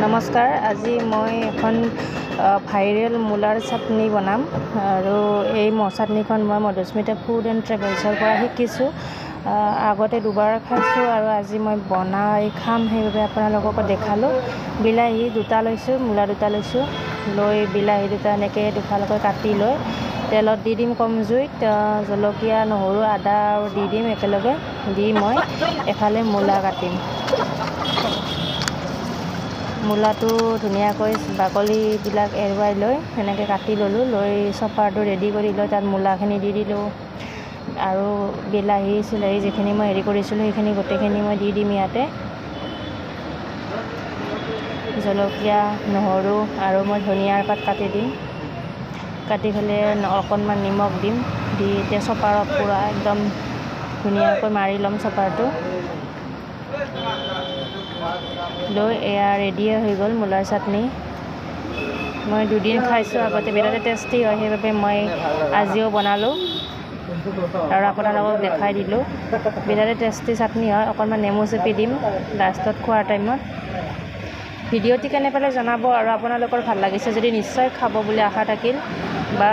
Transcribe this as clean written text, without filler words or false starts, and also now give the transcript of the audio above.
নমস্কাৰ। আজি মই এখন ভাইৰেল মূলাৰ চাটনি বনাম আৰু এই চাটনিখন মই মধুস্মিতা ফুড এণ্ড ট্ৰেভেলছৰ পৰা শিকিছোঁ। আগতে দুবাৰ খাইছোঁ আৰু আজি মই বনাই খাম, সেইবাবে আপোনালোককো দেখালোঁ। বিলাহী দুটা লৈছোঁ, মূলা দুটা লৈছোঁ, লৈ বিলাহী দুটা এনেকৈ দুফালকৈ কাটি লৈ তেলত দি দিম কম জুইত। জলকীয়া, নহৰু, আদা আৰু দি দিম একেলগে। দি মই এফালে মূলা কাটিম। মূলাটো ধুনীয়াকৈ বাকলিবিলাক এৰুৱাই লৈ সেনেকৈ কাটি ল'লোঁ। লৈ চপাৰটো ৰেডি কৰি লৈ তাত মূলাখিনি দি দিলোঁ আৰু বিলাহী চিলাহী যিখিনি মই হেৰি কৰিছিলোঁ সেইখিনি গোটেইখিনি মই দি দিম ইয়াতে। জলকীয়া, নহৰু আৰু মই ধনিয়াৰ পাত কাটি দিম। কাটি পেলাই অকণমান নিমখ দিম। দি এতিয়া চপাৰত পূৰা একদম ধুনীয়াকৈ মাৰি ল'ম চপাৰটো। লৈ এয়া ৰেডিয়ে হৈ গ'ল মূলাৰ চাটনি। মই দুদিন খাইছোঁ আগতে, বিৰাট টেষ্টি হয়, সেইবাবে মই আজিও বনালোঁ আৰু আপোনালোকক দেখাই দিলোঁ। বিৰাট টেষ্টি চাটনি হয়। অকণমান নেমু চেপি দিম লাষ্টত খোৱাৰ টাইমত। ভিডিঅ'টি কেনে পালে জনাব আৰু আপোনালোকৰ ভাল লাগিছে যদি নিশ্চয় খাব বুলি আশা থাকিল। বা